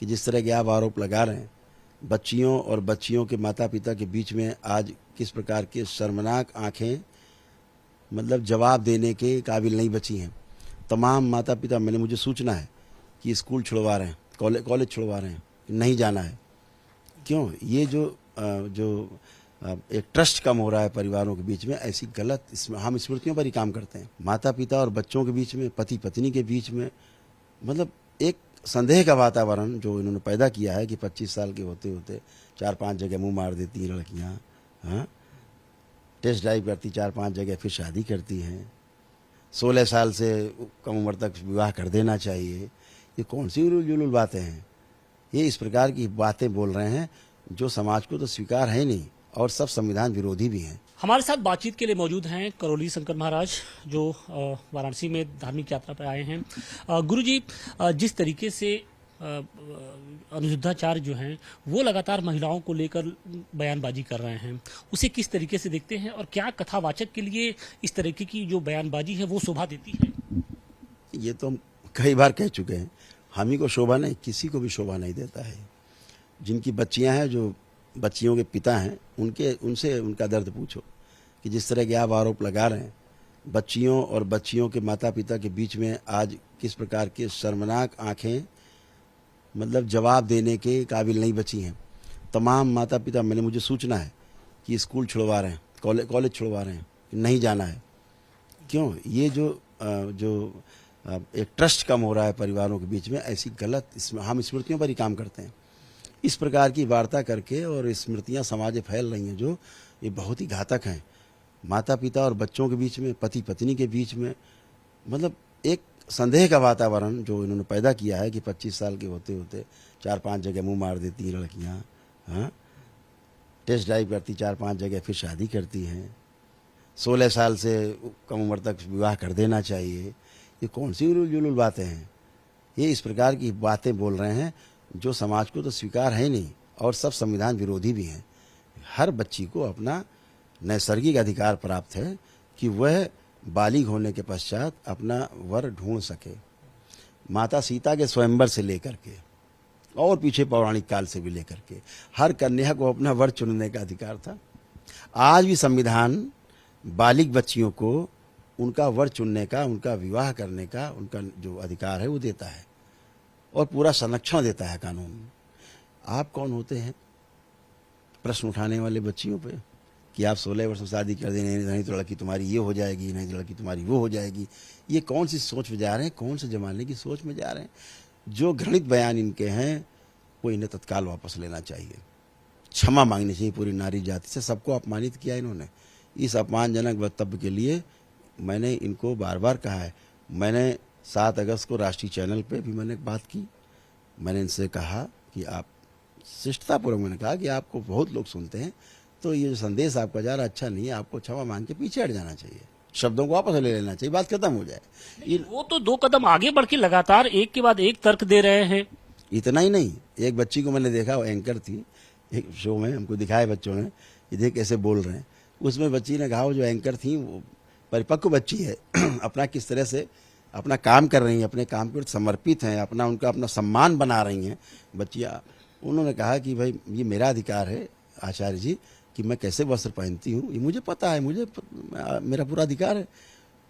कि जिस तरह के आप आरोप लगा रहे हैं, बच्चियों और बच्चियों के माता पिता के बीच में आज किस प्रकार के शर्मनाक आंखें मतलब जवाब देने के काबिल नहीं बची हैं। तमाम माता पिता, मैंने मुझे सूचना है कि स्कूल छुड़वा रहे हैं, कॉलेज छुड़वा रहे हैं, नहीं जाना है। क्यों? ये जो एक ट्रस्ट कम हो रहा है परिवारों के बीच में, ऐसी गलत हम स्मृतियों पर ही काम करते हैं। माता पिता और बच्चों के बीच में, पति पत्नी के बीच में मतलब एक संदेह का वातावरण जो इन्होंने पैदा किया है कि 25 साल के होते होते 4-5 जगह मुंह मार देती हैं लड़कियां, हाँ, टेस्ट ड्राइव करती 4-5 जगह, फिर शादी करती हैं, 16 साल से कम उम्र तक विवाह कर देना चाहिए। ये कौन सी उलूल जुलूल बातें हैं? ये इस प्रकार की बातें बोल रहे हैं जो समाज को तो स्वीकार है नहीं और सब संविधान विरोधी भी हैं। हमारे साथ बातचीत के लिए मौजूद हैं करौली शंकर महाराज, जो वाराणसी में धार्मिक यात्रा पर आए हैं। गुरुजी, जिस तरीके से अनुरुद्धाचार्य जो हैं वो लगातार महिलाओं को लेकर बयानबाजी कर रहे हैं, उसे किस तरीके से देखते हैं और क्या कथावाचक के लिए इस तरीके की जो बयानबाजी है वो शोभा देती है? ये तो हम कई बार कह चुके हैं, हम ही को शोभा नहीं, किसी को भी शोभा नहीं देता है। जिनकी बच्चियां हैं, जो बच्चियों के पिता हैं, उनसे उनका दर्द पूछो कि जिस तरह के आप आरोप लगा रहे हैं, बच्चियों और बच्चियों के माता पिता के बीच में आज किस प्रकार के शर्मनाक आंखें मतलब जवाब देने के काबिल नहीं बची हैं। तमाम माता पिता, मैंने मुझे सूचना है कि स्कूल छुड़वा रहे हैं, कॉलेज छुड़वा रहे हैं, नहीं जाना है। क्यों? ये जो एक ट्रस्ट कम हो रहा है परिवारों के बीच में, ऐसी गलत हम स्मृतियों पर ही काम करते हैं। इस प्रकार की वार्ता करके और स्मृतियां समाज में फैल रही हैं जो ये बहुत ही घातक हैं। माता पिता और बच्चों के बीच में, पति पत्नी के बीच में मतलब एक संदेह का वातावरण जो इन्होंने पैदा किया है कि 25 साल के होते होते 4-5 जगह मुंह मार देती हैं लड़कियां, हाँ, टेस्ट ड्राइव करती 4-5 जगह, फिर शादी करती हैं, 16 साल से कम उम्र तक विवाह कर देना चाहिए। ये कौन सी उलूल जुलूल बातें हैं? ये इस प्रकार की बातें बोल रहे हैं जो समाज को तो स्वीकार है नहीं और सब संविधान विरोधी भी हैं। हर बच्ची को अपना नैसर्गिक अधिकार प्राप्त है कि वह बालिग होने के पश्चात अपना वर ढूंढ सके। माता सीता के स्वयंवर से लेकर के और पीछे पौराणिक काल से भी लेकर के हर कन्या को अपना वर चुनने का अधिकार था। आज भी संविधान बालिग बच्चियों को उनका वर चुनने का, उनका विवाह करने का उनका जो अधिकार है वो देता है और पूरा संरक्षण देता है कानून। आप कौन होते हैं प्रश्न उठाने वाले बच्चियों पे कि आप 16 वर्ष में शादी कर दें, नहीं तो लड़की तुम्हारी ये हो जाएगी, नहीं तो लड़की तुम्हारी वो हो जाएगी? ये कौन सी सोच में जा रहे हैं? कौन से जमाने की सोच में जा रहे हैं? जो घृणित बयान इनके हैं वो इन्हें तत्काल वापस लेना चाहिए, क्षमा मांगनी चाहिए पूरी नारी जाति से। सबको अपमानित किया इन्होंने। इस अपमानजनक वक्तव्य के लिए मैंने इनको बार बार कहा है। मैंने 7 अगस्त को राष्ट्रीय चैनल पे भी मैंने बात की। मैंने इनसे कहा कि आप, शिष्टतापूर्वक मैंने कहा कि आपको बहुत लोग सुनते हैं, तो ये जो संदेश आपका जा रहा अच्छा नहीं है, आपको क्षमा मांग के पीछे हट जाना चाहिए, शब्दों को वापस ले लेना चाहिए, बात खत्म हो जाए। वो तो 2 कदम आगे बढ़ के लगातार एक के बाद एक तर्क दे रहे हैं। इतना ही नहीं, एक बच्ची को मैंने देखा, वो एंकर थी एक शो में, हमको दिखाया बच्चों ने, ये देख कैसे बोल रहे हैं। उसमें बच्ची ने कहा, वो जो एंकर थी वो परिपक्व बच्ची है, अपना किस तरह से अपना काम कर रही हैं, अपने काम के प्रति समर्पित हैं, अपना सम्मान बना रही हैं बच्चियाँ। उन्होंने कहा कि भाई ये मेरा अधिकार है आचार्य जी कि मैं कैसे वस्त्र पहनती हूँ, ये मुझे पता है, मेरा पूरा अधिकार है।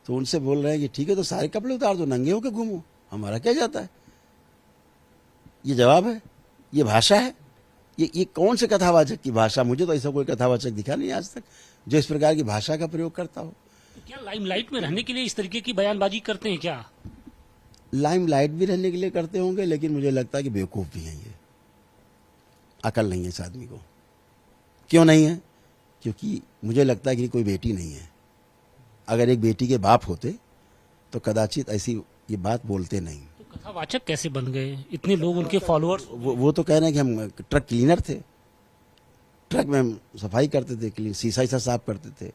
तो उनसे बोल रहे हैं कि ठीक है तो सारे कपड़े उतार दो, नंगे होकर घूमो, हमारा क्या जाता है? ये जवाब है? ये भाषा है? ये कौन से कथावाचक की भाषा? मुझे तो ऐसा कोई कथावाचक दिखा नहीं आज तक जो इस प्रकार की भाषा का प्रयोग करता हो। तो क्या लाइमलाइट में रहने के लिए इस तरीके की बयानबाजी करते हैं क्या? लाइमलाइट भी रहने के लिए करते होंगे, लेकिन मुझे लगता है कि बेवकूफ़ भी हैं ये, अकल नहीं है इस आदमी को। क्यों नहीं है? क्योंकि मुझे लगता है कि कोई बेटी नहीं है। अगर एक बेटी के बाप होते तो कदाचित ऐसी ये बात बोलते नहीं। तो कथावाचक कैसे बन गए? इतने लोग उनके फॉलोअर्स। वो तो कह रहे हैं कि हम ट्रक क्लीनर थे, ट्रक में हम सफाई करते थे, शीशा साफ करते थे।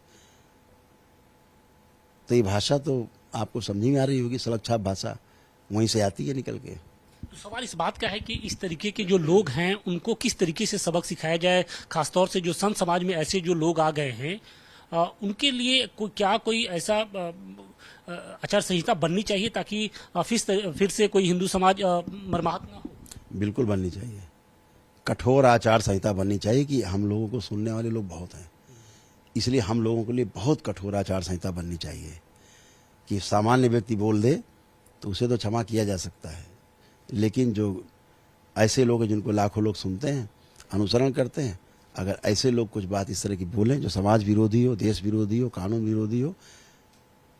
तो ये भाषा तो आपको समझ में आ रही होगी, सड़क छाप भाषा वहीं से आती है निकल के। तो सवाल इस बात का है कि इस तरीके के जो लोग हैं उनको किस तरीके से सबक सिखाया जाए, खासतौर से जो संत समाज में ऐसे जो लोग आ गए हैं उनके लिए कोई ऐसा आचार संहिता बननी चाहिए ताकि फिर से कोई हिंदू समाज मर्माहत ना हो? बिल्कुल बननी चाहिए। कठोर आचार संहिता बननी चाहिए कि हम लोगों को सुनने वाले लोग बहुत हैं, इसलिए हम लोगों के लिए बहुत कठोर आचार संहिता बननी चाहिए कि सामान्य व्यक्ति बोल दे तो उसे तो क्षमा किया जा सकता है, लेकिन जो ऐसे लोग हैं जिनको लाखों लोग सुनते हैं, अनुसरण करते हैं, अगर ऐसे लोग कुछ बात इस तरह की बोलें जो समाज विरोधी हो, देश विरोधी हो, कानून विरोधी हो,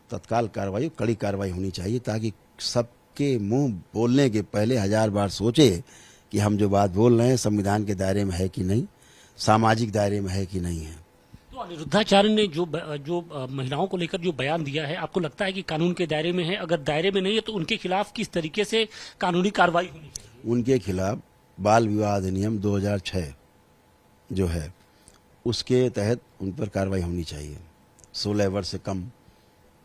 तत्काल कार्रवाई, कड़ी कार्रवाई होनी चाहिए, ताकि सबके मुंह बोलने के पहले 1000 बार सोचे कि हम जो बात बोल रहे हैं संविधान के दायरे में है कि नहीं, सामाजिक दायरे में है कि नहीं है। तो अनिरुद्धाचार्य ने जो महिलाओं को लेकर जो बयान दिया है, आपको लगता है कि कानून के दायरे में है? अगर दायरे में नहीं है तो उनके खिलाफ किस तरीके से कानूनी कार्रवाई होनी चाहिए? उनके खिलाफ बाल विवाह अधिनियम 2006 जो है उसके तहत उन पर कार्रवाई होनी चाहिए। 16 वर्ष से कम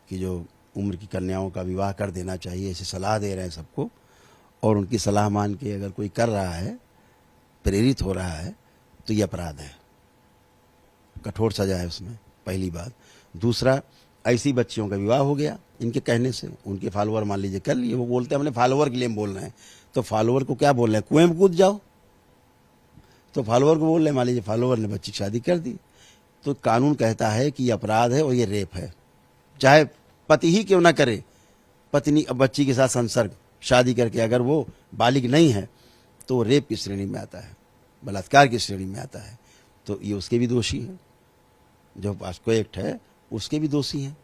की जो उम्र की कन्याओं का विवाह कर देना चाहिए, ऐसी सलाह दे रहे हैं सबको, और उनकी सलाह मान के अगर कोई कर रहा है, प्रेरित हो रहा है, तो ये अपराध है, कठोर सजा है उसमें, पहली बात। दूसरा, ऐसी बच्चियों का विवाह हो गया इनके कहने से, उनके फॉलोअर मान लीजिए कर लिए, वो बोलते हैं हमने फॉलोअर के लिए हम बोल रहे हैं, तो फॉलोअर को क्या बोल रहे हैं, कुएं में कूद जाओ, तो फॉलोअर को बोल रहे हैं, मान लीजिए फॉलोअर ने बच्ची की शादी कर दी, तो कानून कहता है कि ये अपराध है और ये रेप है, चाहे पति ही क्यों ना करे, पत्नी बच्ची के साथ संसर्ग शादी करके अगर वो बालिग नहीं है तो रेप की श्रेणी में आता है, बलात्कार की श्रेणी में आता है, तो ये उसके भी दोषी हैं, जो पास्को एक्ट है उसके भी दोषी हैं।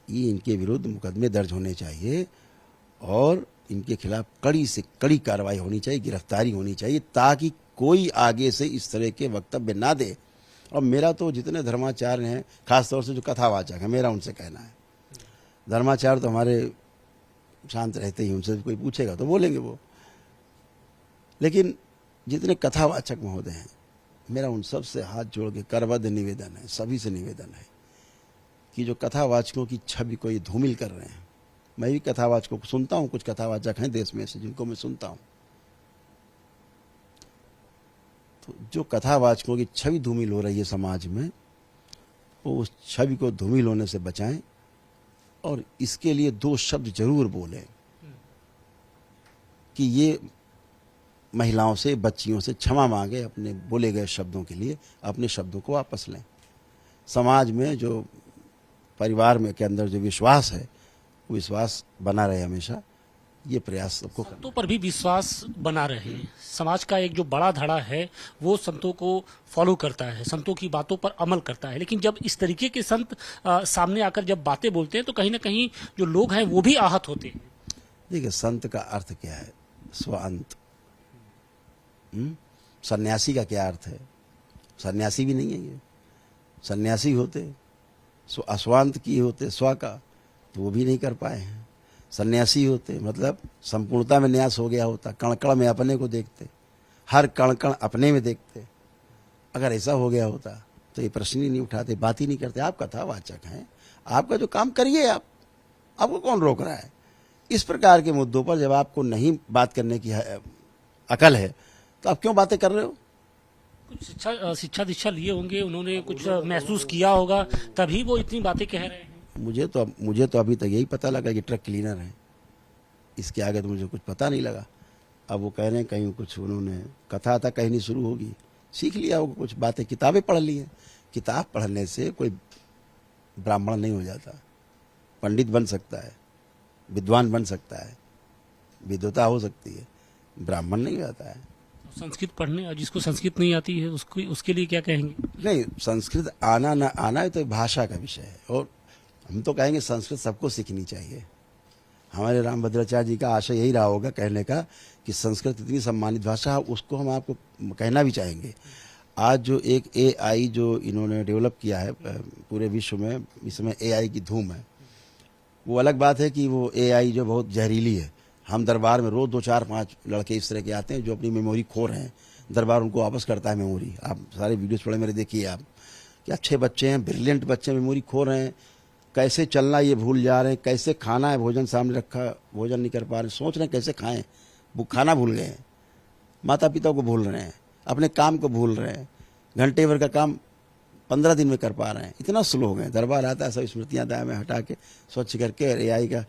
ये इनके विरुद्ध मुकदमे दर्ज होने चाहिए और इनके खिलाफ कड़ी से कड़ी कार्रवाई होनी चाहिए, गिरफ्तारी होनी चाहिए, ताकि कोई आगे से इस तरह के वक्तव्य ना दे। और मेरा तो जितने धर्माचार्य हैं, खासतौर से जो कथावाचक हैं, मेरा उनसे कहना है, धर्माचार्य तो हमारे शांत रहते ही, उनसे कोई पूछेगा तो बोलेंगे वो, लेकिन जितने कथावाचक महोदय हैं, मेरा उन सब से हाथ जोड़ के करबद्ध निवेदन है, सभी से निवेदन है कि जो कथावाचकों की छवि को ये धूमिल कर रहे हैं, मैं भी कथावाचकों को सुनता हूँ, कुछ कथावाचक हैं देश में से जिनको मैं सुनता हूँ, तो जो कथावाचकों की छवि धूमिल हो रही है समाज में, वो उस छवि को धूमिल होने से बचाएं और इसके लिए 2 शब्द जरूर बोलें कि ये महिलाओं से, बच्चियों से क्षमा मांगे अपने बोले गए शब्दों के लिए, अपने शब्दों को वापस लें। समाज में जो परिवार में के अंदर जो विश्वास है, वो विश्वास बना रहे हमेशा, ये प्रयास सबको करना। संतों पर भी विश्वास बना रहे। समाज का एक जो बड़ा धड़ा है वो संतों को फॉलो करता है, संतों की बातों पर अमल करता है, लेकिन जब इस तरीके के संत सामने आकर जब बातें बोलते हैं तो कहीं ना कहीं जो लोग हैं वो भी आहत होते हैं। देखिए, संत का अर्थ क्या है? स्वांत। सन्यासी का क्या अर्थ है? सन्यासी भी नहीं है ये, सन्यासी होते अस्वांत की होते, स्व का, तो वो भी नहीं कर पाए हैं। सन्यासी होते मतलब संपूर्णता में न्यास हो गया होता, कण कण में अपने को देखते, हर कण कण अपने में देखते। अगर ऐसा हो गया होता तो ये प्रश्न ही नहीं उठाते, बात ही नहीं करते। आप कथावाचक हैं, आपका जो काम करिए, आपको कौन रोक रहा है? इस प्रकार के मुद्दों पर जब आपको नहीं बात करने की अकल है तो आप क्यों बातें कर रहे हो? कुछ शिक्षा दीक्षा लिए होंगे, उन्होंने कुछ महसूस किया होगा, तभी वो इतनी बातें कह रहे हैं। मुझे तो अभी तक यही पता लगा कि ट्रक क्लीनर है, इसके आगे तो मुझे कुछ पता नहीं लगा। अब वो कह रहे हैं कहीं कुछ उन्होंने कथा था कहनी शुरू होगी, सीख लिया होगा कुछ बातें, किताबें पढ़ ली हैं। किताब पढ़ने से कोई ब्राह्मण नहीं हो जाता, पंडित बन सकता है, विद्वान बन सकता है, विद्वता हो सकती है, ब्राह्मण नहीं होता है। संस्कृत पढ़ने और जिसको संस्कृत नहीं आती है उसके लिए क्या कहेंगे? नहीं, संस्कृत आना ना आना तो भाषा का विषय है, और हम तो कहेंगे संस्कृत सबको सीखनी चाहिए। हमारे रामभद्राचार्य जी का आशय यही रहा होगा कहने का कि संस्कृत इतनी सम्मानित भाषा है, उसको हम आपको कहना भी चाहेंगे। आज जो एक AI जो इन्होंने डेवलप किया है पूरे विश्व में, इसमें AI की धूम है। वो अलग बात है कि वो AI जो बहुत जहरीली है। हम दरबार में रोज 2, 4, 5 लड़के इस तरह के आते हैं जो अपनी मेमोरी खो रहे हैं, दरबार उनको वापस करता है मेमोरी। आप सारे वीडियोस पढ़े मेरे, देखिए आप, क्या अच्छे बच्चे हैं, ब्रिलियंट बच्चे, मेमोरी खो रहे हैं, कैसे चलना ये भूल जा रहे हैं, कैसे खाना है, भोजन सामने रखा, भोजन नहीं कर पा रहे, सोच रहे हैं कैसे खाएं, वो खाना भूल गए हैं, माता पिता को भूल रहे हैं, अपने काम को भूल रहे हैं, घंटे भर का काम 15 दिन में कर पा रहे हैं, इतना स्लो हो गए। दरबार आता है सब स्मृतियाँ दाएं में हटा के स्वच्छ करके, और AI का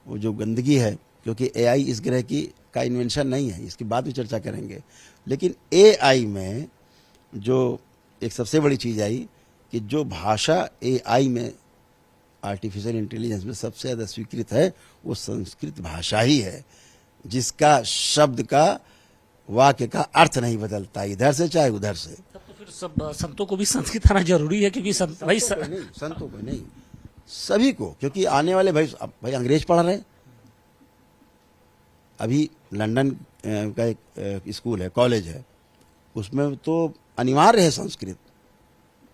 वो जो गंदगी है, क्योंकि AI इस ग्रह की का इन्वेंशन नहीं है, इसकी बाद में चर्चा करेंगे। लेकिन एआई में जो एक सबसे बड़ी चीज़ आई कि जो भाषा एआई में, आर्टिफिशियल इंटेलिजेंस में सबसे ज़्यादा स्वीकृत है वो संस्कृत भाषा ही है, जिसका शब्द का, वाक्य का अर्थ नहीं बदलता, इधर से चाहे उधर से। तब तो फिर सब संतों को भी संस्कृत आना जरूरी है, क्योंकि संतों को नहीं, सभी को, क्योंकि आने वाले भाई अंग्रेज पढ़ रहे हैं। अभी लंदन का एक स्कूल है, कॉलेज है, उसमें तो अनिवार्य है संस्कृत।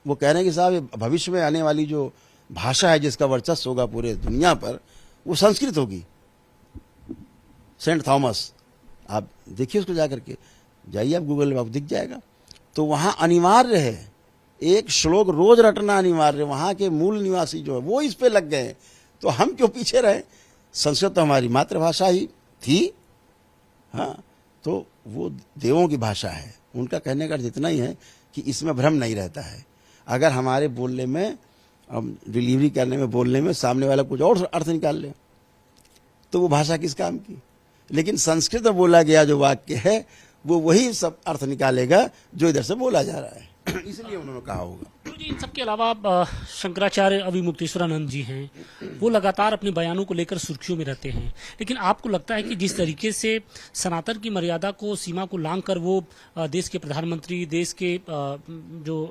वो कह रहे हैं कि साहब ये भविष्य में आने वाली जो भाषा है जिसका वर्चस्व होगा पूरे दुनिया पर, वो संस्कृत होगी। सेंट थॉमस, आप देखिए उसको जाकर के, जाइए आप गूगल में, आपको दिख जाएगा। तो वहाँ अनिवार्य है, एक श्लोक रोज रटना अनिवार्य। वहाँ के मूल निवासी जो है वो इस पे लग गए, तो हम क्यों पीछे रहे? संस्कृत तो हमारी मातृभाषा ही थी। हाँ, तो वो देवों की भाषा है। उनका कहने का अर्थ इतना ही है कि इसमें भ्रम नहीं रहता है। अगर हमारे बोलने में, डिलीवरी करने में, बोलने में सामने वाला कुछ और अर्थ निकाल ले तो वो भाषा किस काम की? लेकिन संस्कृत में बोला गया जो वाक्य है वो वही सब अर्थ निकालेगा जो इधर से बोला जा रहा है। इसलिए उन्होंने कहा होगा। तो जी, इन सबके अलावा शंकराचार्य अभिमुक्तेश्वरानंद जी हैं, वो लगातार अपने बयानों को लेकर सुर्खियों में रहते हैं। लेकिन आपको लगता है कि जिस तरीके से सनातन की मर्यादा को, सीमा को लांघ कर वो देश के प्रधानमंत्री, देश के जो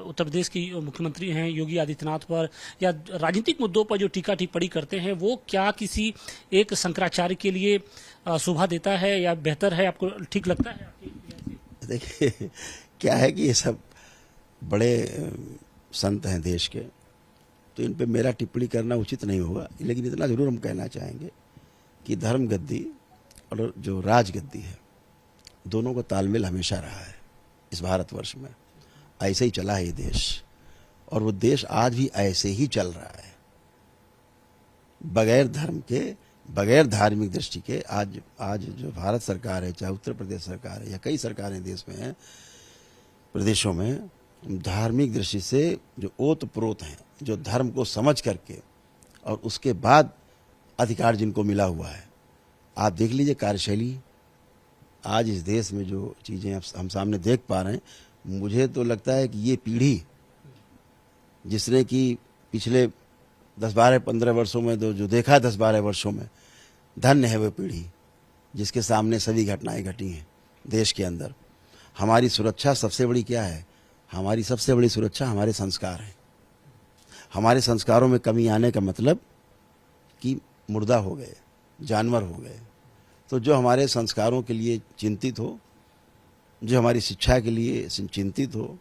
उत्तर प्रदेश की मुख्यमंत्री हैं योगी आदित्यनाथ पर, या राजनीतिक मुद्दों पर जो टीका टिप्पणी करते हैं, वो क्या किसी एक शंकराचार्य के लिए शोभा देता है या बेहतर है? आपको ठीक लगता है? देखिए क्या है कि ये सब बड़े संत हैं देश के, तो इन पे मेरा टिप्पणी करना उचित नहीं होगा। लेकिन इतना जरूर हम कहना चाहेंगे कि धर्म गद्दी और जो राज गद्दी है, दोनों का तालमेल हमेशा रहा है इस भारतवर्ष में। ऐसे ही चला है ये देश, और वो देश आज भी ऐसे ही चल रहा है, बगैर धर्म के, बगैर धार्मिक दृष्टि के। आज जो भारत सरकार है, चाहे उत्तर प्रदेश सरकार है या कई सरकारें देश में हैं, प्रदेशों में, धार्मिक दृष्टि से जो ओत प्रोत हैं, जो धर्म को समझ करके और उसके बाद अधिकार जिनको मिला हुआ है, आप देख लीजिए कार्यशैली। आज इस देश में जो चीज़ें हम सामने देख पा रहे हैं, मुझे तो लगता है कि ये पीढ़ी जिसने कि पिछले 10, 12, 15 वर्षों में जो देखा है, 10, 12 वर्षों में, धन्य है वो पीढ़ी जिसके सामने सभी घटनाएं घटी हैं देश के अंदर। हमारी सुरक्षा सबसे बड़ी क्या है? हमारी सबसे बड़ी सुरक्षा हमारे संस्कार हैं। हमारे संस्कारों में कमी आने का मतलब कि मुर्दा हो गए, जानवर हो गए। तो जो हमारे संस्कारों के लिए चिंतित हो, जो हमारी शिक्षा के लिए चिंतित हो,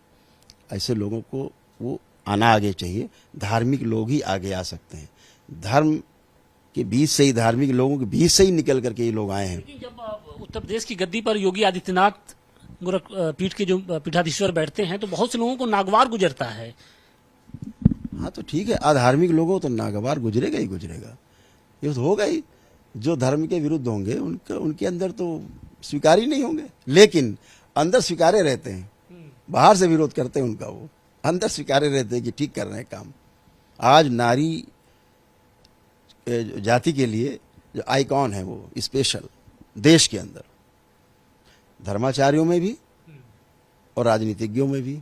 ऐसे लोगों को वो आना आगे चाहिए। धार्मिक लोग ही आगे आ सकते हैं। धर्म के बीच से ही, धार्मिक लोगों के बीच से ही निकल करके ये लोग आए हैं। जब उत्तर प्रदेश की गद्दी पर योगी आदित्यनाथ गोरख पीठ के जो पीठाधीश्वर बैठते हैं, तो बहुत से लोगों को नागवार गुजरता है। हाँ तो ठीक है, अधार्मिक लोगों तो नागवार गुजरेगा ही गुजरेगा, ये तो होगा ही। जो धर्म के विरुद्ध होंगे उनके अंदर तो स्वीकार ही नहीं होंगे, लेकिन अंदर स्वीकारे रहते हैं। बाहर से विरोध करते हैं उनका, वो अंदर स्वीकारे रहते हैं कि ठीक कर रहे हैं काम। आज नारी जाति के लिए जो आइकॉन है वो स्पेशल देश के अंदर, धर्माचार्यों में भी और राजनीतिज्ञों में भी।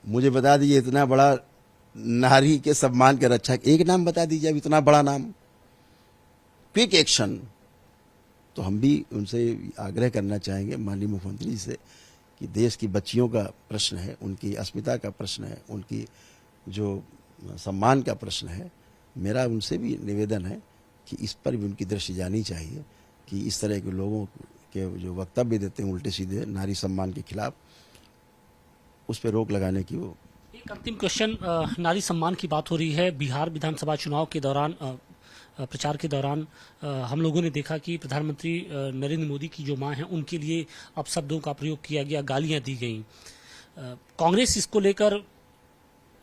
मुझे बता दीजिए, इतना बड़ा नारी के सम्मान के रक्षक, एक नाम बता दीजिए, अब इतना बड़ा नाम, क्विक एक्शन। तो हम भी उनसे आग्रह करना चाहेंगे, माननीय मुख्यमंत्री जी से, कि देश की बच्चियों का प्रश्न है, उनकी अस्मिता का प्रश्न है, उनकी जो सम्मान का प्रश्न है, मेरा उनसे भी निवेदन है कि इस पर भी उनकी दृष्टि जानी चाहिए कि इस तरह के लोगों के जो वक्तव्य देते हैं उल्टे सीधे नारी सम्मान के खिलाफ, उस पर रोक लगाने की। वो एक अंतिम क्वेश्चन, नारी सम्मान की बात हो रही है। बिहार विधानसभा चुनाव के दौरान, प्रचार के दौरान हम लोगों ने देखा कि प्रधानमंत्री नरेंद्र मोदी की जो मां हैं, उनके लिए अपशब्दों का प्रयोग किया गया, गालियां दी गईं। कांग्रेस इसको लेकर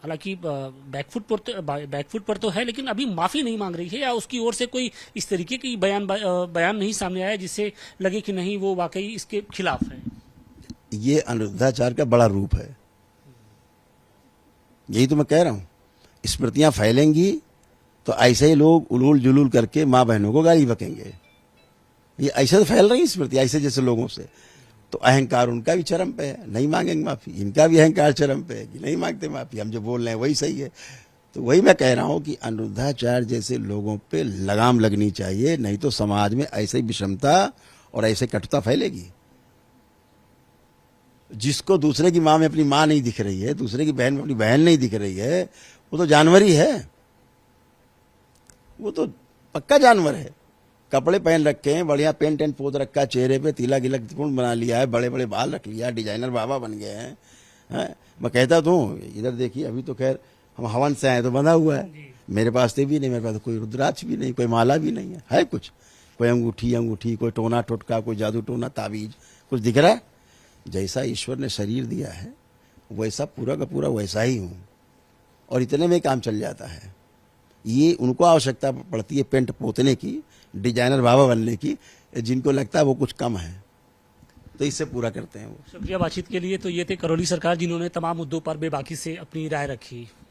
हालांकि बैकफुट पर तो है, लेकिन अभी माफी नहीं मांग रही है, या उसकी ओर से कोई इस तरीके की बयान नहीं सामने आया जिससे लगे कि नहीं वो वाकई इसके खिलाफ है। ये अनिरुद्धाचार का बड़ा रूप है, यही तो मैं कह रहा हूं। स्मृतियां फैलेंगी तो ऐसे ही लोग उलूल जुलूल करके माँ बहनों को गाली बकेंगे। ये ऐसे तो फैल रही स्मृति ऐसे जैसे लोगों से। तो अहंकार उनका भी चरम पे है, नहीं मांगेंगे माफी। इनका भी अहंकार चरम पे है कि नहीं मांगते माफी, हम जो बोल रहे हैं वही सही है। तो वही मैं कह रहा हूं कि अनिरुद्धाचार्य जैसे लोगों पे लगाम लगनी चाहिए, नहीं तो समाज में ऐसे ही विषमता और ऐसे कटुता फैलेगी। जिसको दूसरे की माँ में अपनी माँ नहीं दिख रही है, दूसरे की बहन में अपनी बहन नहीं दिख रही है, वो तो जानवर ही है, वो तो पक्का जानवर है। कपड़े पहन रखे हैं, बढ़िया पेंट एंड पोत रखा है, चेहरे पे तिलक गिलक पूर्ण बना लिया है, बड़े बड़े बाल रख लिया, डिजाइनर बाबा बन गए हैं। मैं कहता तो हूँ, इधर देखिए अभी तो खैर हम हवन से आए तो बंधा हुआ है, मेरे पास तो भी नहीं, मेरे पास तो कोई रुद्राक्ष भी नहीं, कोई माला भी नहीं है कुछ, कोई अंगूठी, कोई टोना टोटका, कोई जादू टोना ताबीज कुछ दिख रहा है? जैसा ईश्वर ने शरीर दिया है वैसा पूरा का पूरा वैसा ही हूँ, और इतने में काम चल जाता है। ये उनको आवश्यकता पड़ती है पेंट पोतने की, डिजाइनर बाबा बनने की, जिनको लगता है वो कुछ कम है, तो इससे पूरा करते हैं वो। शुक्रिया बातचीत के लिए। तो ये थे करौली सरकार, जिन्होंने तमाम मुद्दों पर बेबाकी से अपनी राय रखी।